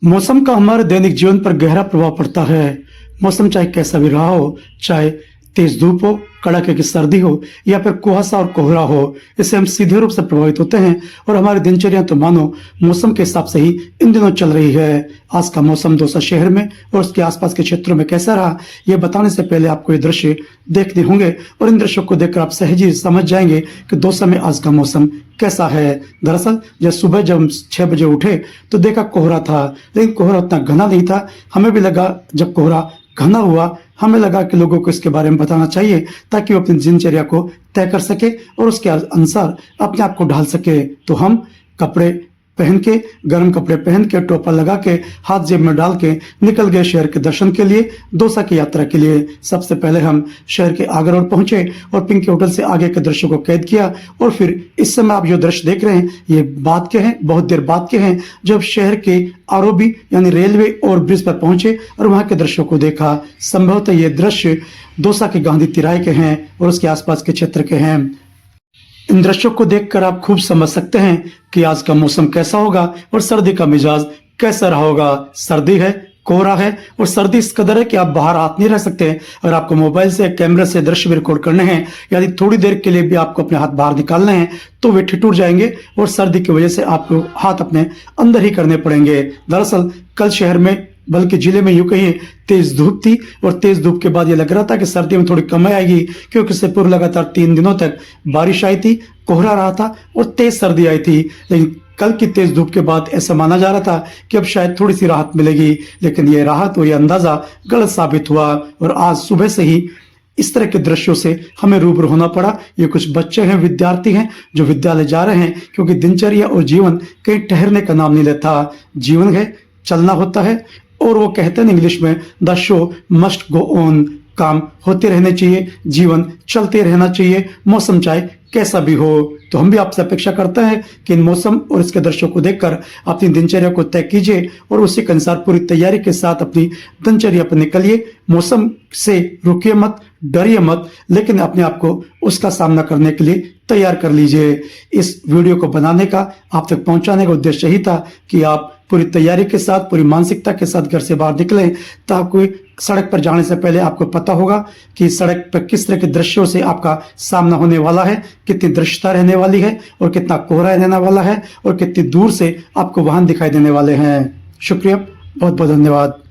मौसम का हमारे दैनिक जीवन पर गहरा प्रभाव पड़ता है। मौसम चाहे कैसा भी रहा हो, चाहे तेज धूप हो, कड़ाके की सर्दी हो या फिर कुहासा और कोहरा हो, इससे हम सीधे रूप से प्रभावित होते हैं और हमारी दिनचर्या तो मानो मौसम के हिसाब से ही इन दिनों चल रही है। आज का मौसम दौसा शहर में और उसके आसपास के क्षेत्रों में कैसा रहा, यह बताने से पहले आपको ये दृश्य देखने होंगे और इन दृश्यों को देखकर आप सहज ही समझ जाएंगे कि दौसा में आज का मौसम कैसा है। दरअसल जब हम 6 बजे उठे तो देखा कोहरा था, लेकिन कोहरा उतना घना नहीं था। हमें भी लगा, जब कोहरा घना हुआ, हमें लगा कि लोगों को इसके बारे में बताना चाहिए ताकि वो अपनी दिनचर्या को तय कर सके और उसके अनुसार अपने आप को ढाल सके। तो हम कपड़े पहन के, गर्म कपड़े पहन के, टोपा लगा के, हाथ जेब में डाल के निकल गए शहर के दर्शन के लिए, दौसा की यात्रा के लिए। सबसे पहले हम शहर के आगे रोड पहुंचे और पिंकी होटल से आगे के दृश्यों को कैद किया। और फिर इस समय आप जो दृश्य देख रहे हैं, ये बाद के हैं, बहुत देर बाद के हैं, जब शहर के आरओबी यानी रेलवे और ब्रिज पर पहुंचे और वहां के दृश्यों को देखा। संभवतः ये दृश्य दौसा के गांधी तिराहे के हैं और उसके आसपास के क्षेत्र के हैं। इन दृश्यों को देखकर आप खूब समझ सकते हैं कि आज का मौसम कैसा होगा और सर्दी का मिजाज कैसा रहा होगा। सर्दी है, कोहरा है और सर्दी इस कदर है कि आप बाहर हाथ नहीं रख सकते। अगर आपको मोबाइल से, कैमरे से दृश्य भी रिकॉर्ड करने हैं, यानी थोड़ी देर के लिए भी आपको अपने हाथ बाहर निकालने हैं, तो वे ठिठुर जाएंगे और सर्दी की वजह से आपको हाथ अपने अंदर ही करने पड़ेंगे। दरअसल कल शहर में, बल्कि जिले में यूं कहिए, तेज धूप थी और तेज धूप के बाद ये लग रहा था कि सर्दी में थोड़ी कमी आएगी, क्योंकि इससे पूर्व लगातार 3 दिनों तक बारिश आई थी, कोहरा रहा था और तेज सर्दी आई थी। लेकिन कल की तेज धूप के बाद ऐसा माना जा रहा था कि अब शायद थोड़ी सी राहत मिलेगी, लेकिन ये राहत और ये अंदाजा गलत साबित हुआ और आज सुबह से ही इस तरह के दृश्यों से हमें रूबरू होना पड़ा। ये कुछ बच्चे हैं, विद्यार्थी हैं जो विद्यालय जा रहे हैं, क्योंकि दिनचर्या और जीवन कहीं ठहरने का नाम नहीं लेता। जीवन है, चलना होता है और वो कहते हैं इंग्लिश में, the show must go on. काम होते रहने चाहिए, जीवन चलते रहना चाहिए, मौसम चाहे कैसा भी हो। तो हम भी आपसे अपेक्षा करते हैं कि इन मौसम और इसके दृश्यों को देखकर अपनी दिनचर्या को तय कीजिए और उसी के अनुसार पूरी तैयारी के साथ अपनी दिनचर्या पर निकलिए। मौसम से रुकिए मत, डरिए मत, लेकिन अपने आप को उसका सामना करने के लिए तैयार कर लीजिए। इस वीडियो को बनाने का, आप तक पहुंचाने का उद्देश्य यही था कि आप पूरी तैयारी के साथ, पूरी मानसिकता के साथ घर से बाहर निकलें, ताकि सड़क पर जाने से पहले आपको पता होगा कि सड़क पर किस तरह के दृश्यों से आपका सामना होने वाला है, कितनी दृश्यता रहने वाली है और कितना कोहरा रहने वाला है और कितनी दूर से आपको वाहन दिखाई देने वाले हैं। शुक्रिया, बहुत बहुत धन्यवाद।